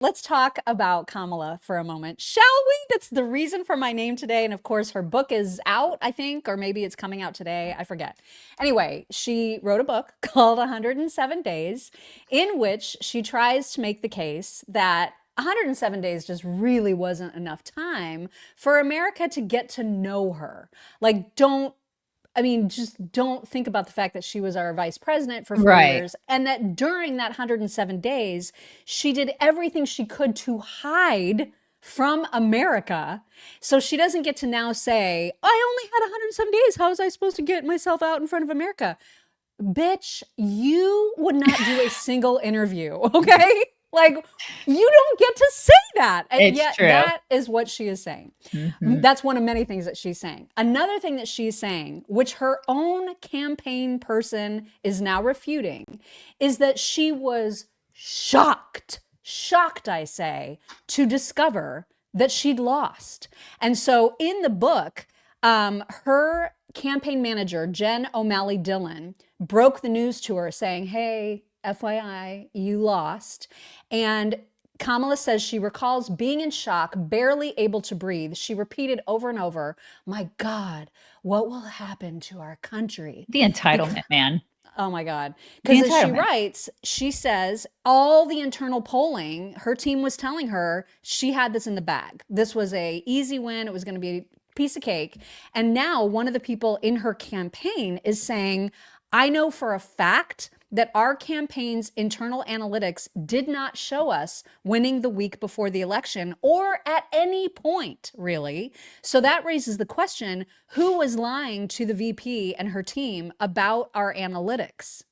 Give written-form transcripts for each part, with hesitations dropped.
let's talk about Kamala for a moment, shall we? That's the reason for my name today. And of course, her book is out, I think, or maybe it's coming out today. I forget. Anyway, she wrote a book called 107 Days, in which she tries to make the case that 107 days just really wasn't enough time for America to get to know her. Like, just don't think about the fact that she was our vice president for 4 years and that during that 107 days, she did everything she could to hide from America. So she doesn't get to now say, I only had 107 days. How was I supposed to get myself out in front of America? Bitch, you would not do a single interview, okay? Like, you don't get to say that. And It's yet true. that is what she is saying. Mhm. That's one of many things that she's saying. Another thing that she's saying, which her own campaign person is now refuting, is that she was shocked, I say, to discover that she'd lost. And so in the book, her campaign manager, Jen O'Malley Dillon, broke the news to her saying, hey, FYI, you lost. And Kamala says she recalls being in shock, barely able to breathe. She repeated over and over, my God, what will happen to our country? The entitlement, man. Oh my God. The Because as she entitlement. writes, she says all the internal polling, her team was telling her she had this in the bag. This was a easy win. It was going to be a piece of cake. And now one of the people in her campaign is saying, I know for a fact that our campaign's internal analytics did not show us winning the week before the election or at any point, really. So that raises the question, who was lying to the VP and her team about our analytics?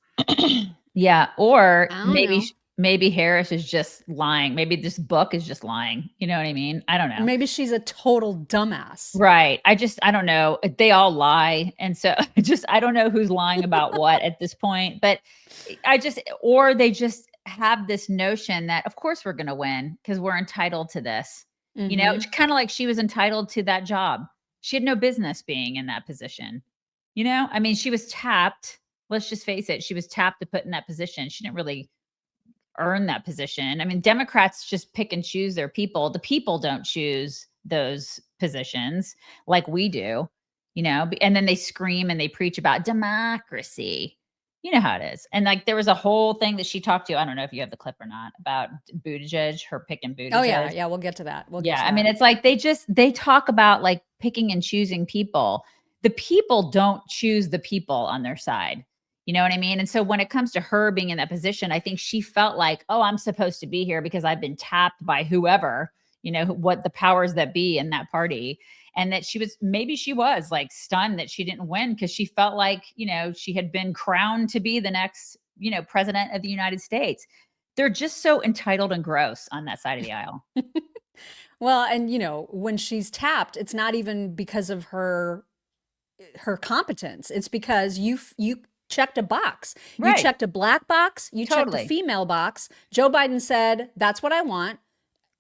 Yeah, or I don't know. maybe Harris is just lying. Maybe this book is just lying. You know what I mean? I don't Or know. maybe she's a total dumbass. Right. I don't know. They all lie. And so I don't know who's lying about what at this point, but or they just have this notion that of course we're going to win because we're entitled to this. It's Mm-hmm. kind of like she was entitled to that job. She had no business being in that position. I mean, she was tapped. Let's just face it. She was tapped to put in that position. She didn't really earn that position. I mean, Democrats just pick and choose their people. The people don't choose those positions like we do, and then they scream and they preach about democracy. You know how it is. And like there was a whole thing that she talked to, I don't know if you have the clip or not, about Buttigieg, her picking Oh yeah, Buttigieg. yeah, we'll get to that. We'll get Yeah, to I mean, that. it's like they talk about like picking and choosing people. The people don't choose the people on their side. You know what I mean? And so when it comes to her being in that position, I think she felt like, oh, I'm supposed to be here because I've been tapped by whoever, what the powers that be in that party. And that maybe she was like stunned that she didn't win because she felt like, she had been crowned to be the next, president of the United States. They're just so entitled and gross on that side of the aisle. Well, and when she's tapped, it's not even because of her competence. It's because you checked a box. You Right. checked a black box, you checked a Totally. female box. Joe Biden said, "That's what I want."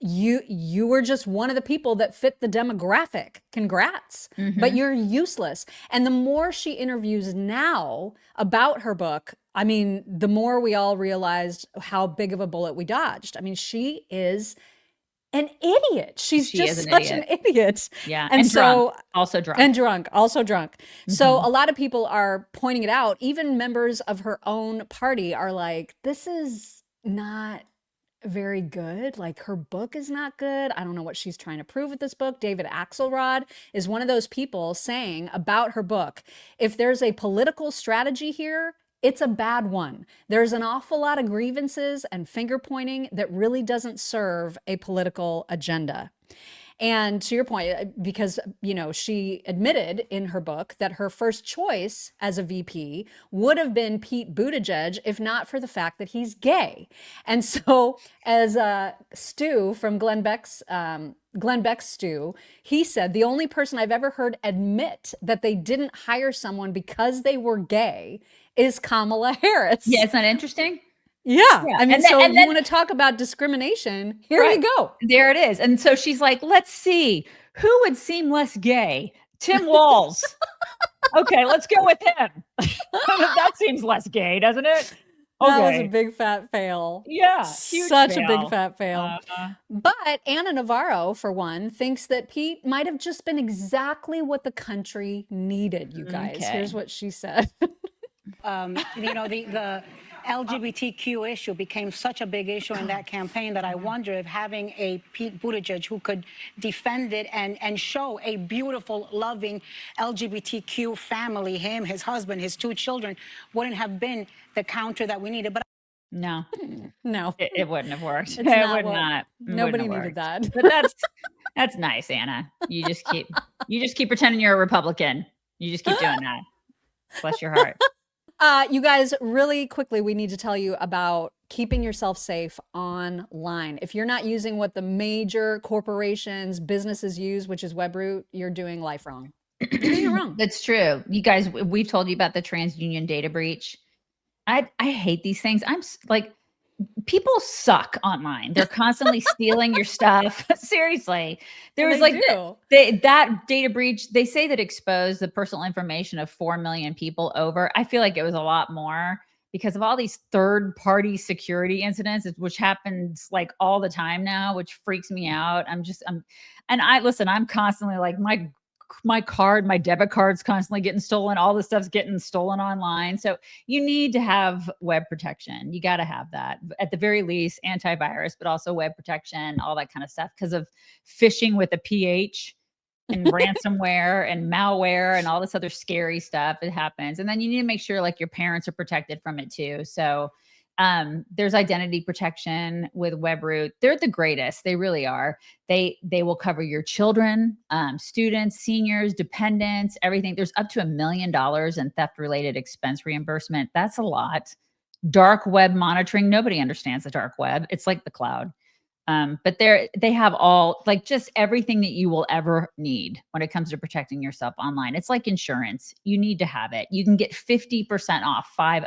You were just one of the people that fit the demographic. Congrats. But Mhm. you're useless. And the more she interviews now about her book, I mean, the more we all realized how big of a bullet we dodged. I mean, she is an idiot. She's She is just an such an idiot. idiot. Yeah, And and drunk. so, Also drunk. and drunk, also drunk. So Mhm. a lot of people are pointing it out. Even members of her own party are like, this is not very good. Like her book is not good. I don't know what she's trying to prove with this book. David Axelrod is one of those people saying about her book, if there's a political strategy here, it's a bad one. There's an awful lot of grievances and finger pointing that really doesn't serve a political agenda. And to your point, because, she admitted in her book that her first choice as a VP would have been Pete Buttigieg if not for the fact that he's gay. And so, as Stu from Glenn Beck's Stu, he said, the only person I've ever heard admit that they didn't hire someone because they were gay is Kamala Yeah, Harris. it's not interesting? Yeah. Yeah, I mean, and then so and you then want to talk about discrimination? Here right. you go. There it is. And so she's like, "Let's see, who would seem less gay? Tim Walz. Okay, let's go with him. That seems less gay, doesn't it?" That was a Okay. big fat fail. Yeah, huge Such a big fail. fat fail. But Anna Navarro, for one, thinks that Pete might have just been exactly what the country needed, you guys. Okay. Here's what she said. The LGBTQ issue became such a big issue in that campaign that I wonder if having a Pete Buttigieg who could defend it and show a beautiful, loving LGBTQ family, him, his husband, his 2 children, wouldn't have been the counter that we needed. But No, No, it wouldn't have worked. it's It not would what not. nobody Wouldn't have needed worked. that. But that's nice, Anna. You just keep pretending you're a Republican. You just keep doing that. Bless your heart. You guys, really quickly, we need to tell you about keeping yourself safe online. If you're not using what the major corporations, businesses use, which is Webroot, you're doing life wrong. You're doing it wrong. That's true. You guys, we've told you about the TransUnion data breach. I hate these things. Like, people suck online. They're constantly stealing your stuff. Seriously. There was that data breach. They say that exposed the personal information of 4 million people over. I feel like it was a lot more because of all these third-party security incidents, which happens like all the time now, which freaks me out. I'm constantly like, my debit card's constantly getting stolen. All this stuff's getting stolen online. So you need to have web protection. You got to have that. At the very least, antivirus, but also web protection, all that kind of stuff because of phishing with a PH and ransomware and malware and all this other scary stuff. It happens. And then you need to make sure like your parents are protected from it too. So there's identity protection with Webroot. They're the greatest. They really are. They will cover your children, students, seniors, dependents, everything. There's up to $1 million in theft-related expense reimbursement. That's a lot. Dark web monitoring. Nobody understands the dark web. It's like the cloud. But they have all, like, just everything that you will ever need when it comes to protecting yourself online. It's like insurance. You need to have it. You can get 50% off, 50,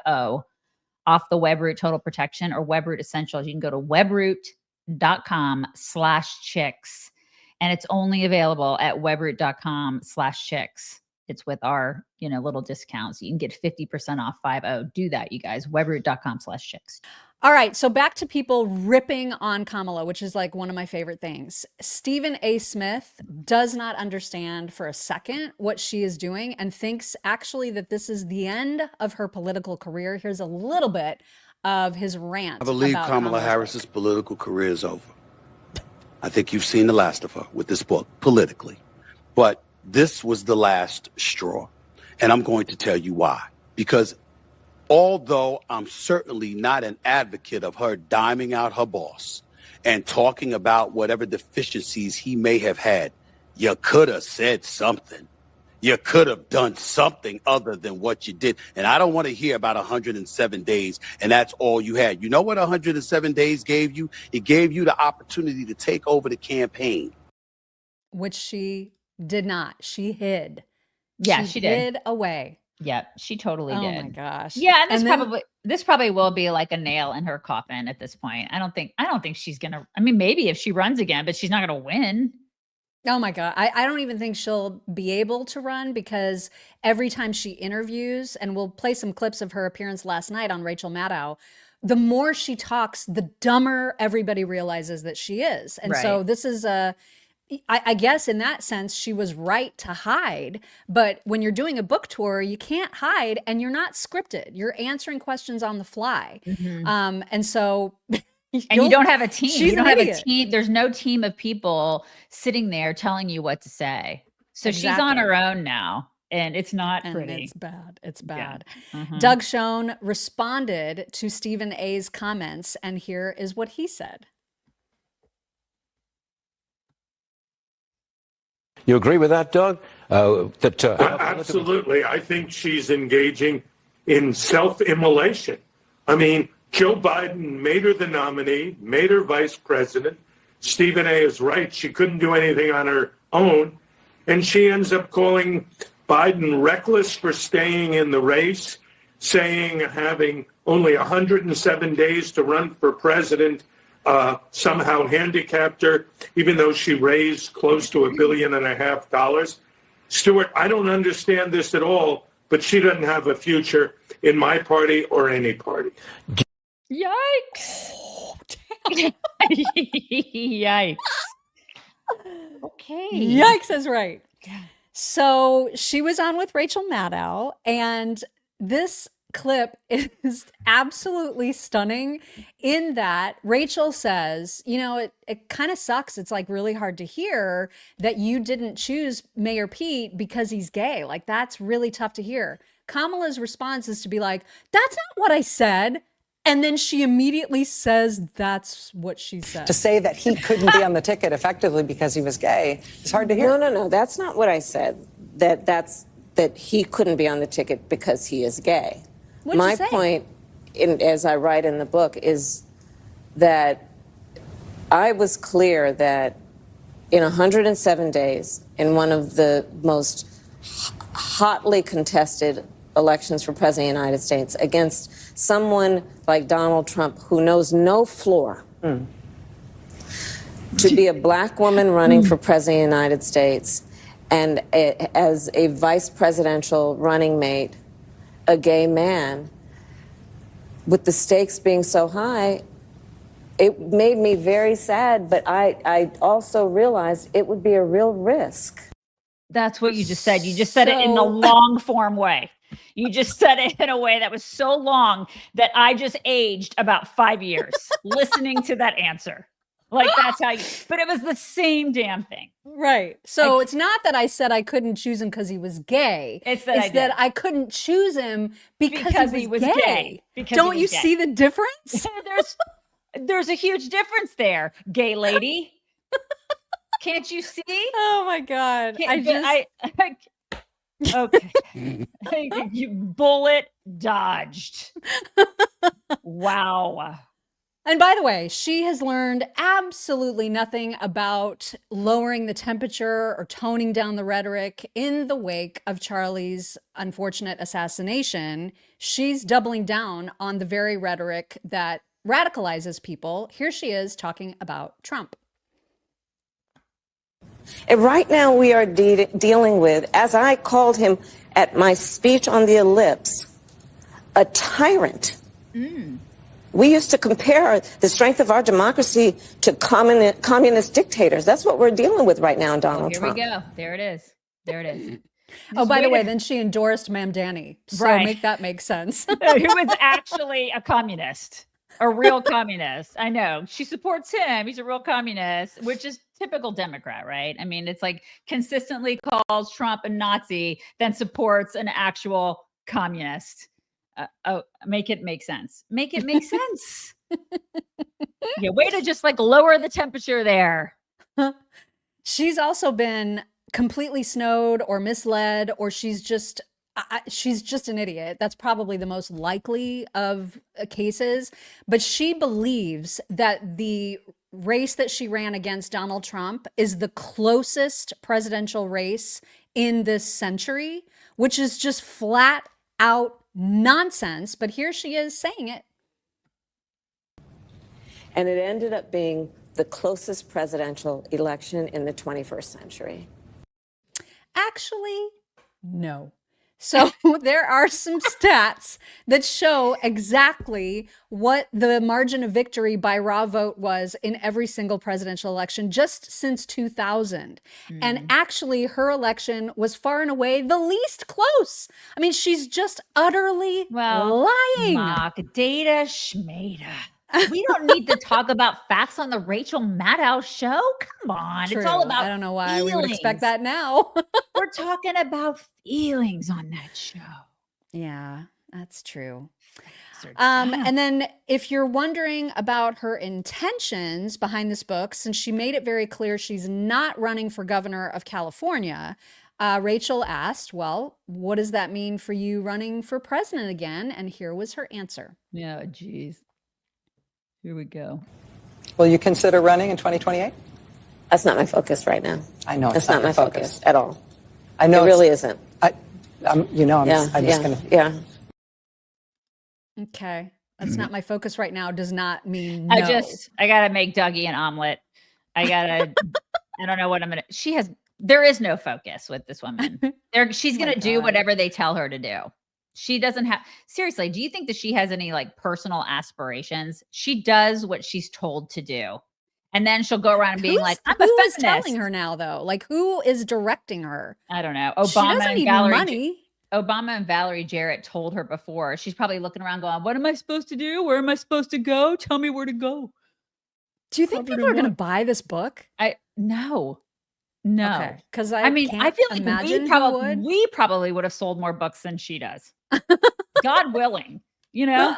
off the Webroot Total Protection or Webroot Essentials. You can go to webroot.com/chicks, and it's only available at webroot.com/chicks. It's with our, little discounts. So you can get 50% off, 50. Do that, you guys. Webroot.com/chicks. All right, so back to people ripping on Kamala, which is like one of my favorite things. Stephen A. Smith does not understand for a second what she is doing and thinks actually that this is the end of her political career. Here's a little bit of his rant. I believe about Kamala Harris's political career is over. I think you've seen the last of her with this book, politically. But this was the last straw. And I'm going to tell you why. Because although I'm certainly not an advocate of her diming out her boss and talking about whatever deficiencies he may have had, you could have said something. You could have done something other than what you did. And I don't want to hear about 107 days and that's all you had. You know what 107 days gave you? It gave you the opportunity to take over the campaign. Which she did not. She hid. Yeah, she did. Hid away. Yeah, she totally did. Oh my gosh. Yeah, and this probably will be like a nail in her coffin at this point. I don't think she's gonna. I mean, maybe if she runs again, but she's not gonna win. Oh my God. I don't even think she'll be able to run because every time she interviews, and we'll play some clips of her appearance last night on Rachel Maddow, the more she talks, the dumber everybody realizes that she is. And so this is I guess in that sense, she was right to hide. But when you're doing a book tour, you can't hide and you're not scripted. You're answering questions on the fly. Mm-hmm. And so... And you don't have a team. You don't have a team. There's no team of people sitting there telling you what to say. So she's on her own now. And it's not pretty. It's bad. It's bad. Yeah. Mm-hmm. Doug Schoen responded to Stephen A.'s comments. And here is what he said. You agree with that, Doug? Absolutely. I think she's engaging in self-immolation. I mean, Joe Biden made her the nominee, made her vice president. Stephen A. is right. She couldn't do anything on her own. And she ends up calling Biden reckless for staying in the race, saying having only 107 days to run for president somehow handicapped her, even though she raised close to $1.5 billion. Stuart, I don't understand this at all, but she doesn't have a future in my party or any party. Yikes. Yikes. Okay. Yikes is right. So she was on with Rachel Maddow, and this clip is absolutely stunning in that Rachel says, you know, it kind of sucks. It's like really hard to hear that you didn't choose Mayor Pete because he's gay. Like, that's really tough to hear. Kamala's response is to be like, that's not what I said. And then she immediately says that's what she said. To say that he couldn't be on the ticket effectively because he was gay is hard to hear. No. That's not what I said. That he couldn't be on the ticket because he is gay. My point, as I write in the book, is that I was clear that in 107 days, in one of the most hotly contested elections for President of the United States, against someone like Donald Trump who knows no floor, to be a black woman running for President of the United States and as a vice presidential running mate, a gay man, with the stakes being so high, it made me very sad, but I also realized it would be a real risk. That's what you just said. You just said it in the long form way. You just said it in a way that was so long that I just aged about 5 years listening to that answer. Like, that's how you, but it was the same damn thing. Right. So it's not that I said I couldn't choose him because he was gay. It's that I couldn't choose him because he was gay. Don't you see the difference? There's a huge difference there, gay lady. Can't you see? Oh my God. Okay. You bullet dodged. Wow. And by the way, she has learned absolutely nothing about lowering the temperature or toning down the rhetoric in the wake of Charlie's unfortunate assassination. She's doubling down on the very rhetoric that radicalizes people. Here she is talking about Trump. And right now we are dealing with, as I called him at my speech on the ellipse, a tyrant. We used to compare the strength of our democracy to communist dictators. That's what we're dealing with right now in Donald Trump. Here we go. There it is. There it is. Oh, by the way, then she endorsed Ma'am Danny. So make that make sense. Who was actually a communist, a real communist. I know. She supports him. He's a real communist, which is typical Democrat, right? I mean, it's like consistently calls Trump a Nazi, then supports an actual communist. Make it make sense. Make it make sense. Yeah, way to just like lower the temperature there. She's also been completely snowed or misled, or she's just an idiot. That's probably the most likely of cases. But she believes that the race that she ran against Donald Trump is the closest presidential race in this century, which is just flat out nonsense. But here she is saying it. And it ended up being the closest presidential election in the 21st century. Actually, no. So there are some stats that show exactly what the margin of victory by raw vote was in every single presidential election just since 2000. And actually, her election was far and away the least close. I mean, she's just utterly lying. Mock data schmata. We don't need to talk about facts on the Rachel Maddow show. Come on. True. It's all about I don't know why feelings. we would expect that now. We're talking about feelings on that show. Yeah, that's true. And then if you're wondering about her intentions behind this book, since she made it very clear she's not running for governor of California, Rachel asked, well, what does that mean for you running for president again? And here was her answer. Yeah, geez. Here we go. Will you consider running in 2028? That's not my focus right now. I know that's not my focus at all. I know it really isn't. I'm just going to. Yeah. Okay. That's not my focus right now does not mean no. I got to make Dougie an omelet. I don't know what I'm going to, There is no focus with this woman. She's Oh my going to do God. whatever they tell her to do. She doesn't have, seriously, do you think that she has any like personal aspirations? She does what she's told to do. And then she'll go around and being like, I'm a who is feminist. telling her now, though? Like, who is directing her? I don't know. She doesn't need money. Obama and Valerie Jarrett told her before. She's probably looking around going, what am I supposed to do? Where am I supposed to go? Tell me where to go. Do you think people are going to buy this book? No. No. Okay. Because I mean, I feel like we probably would have sold more books than she does. God willing, you know?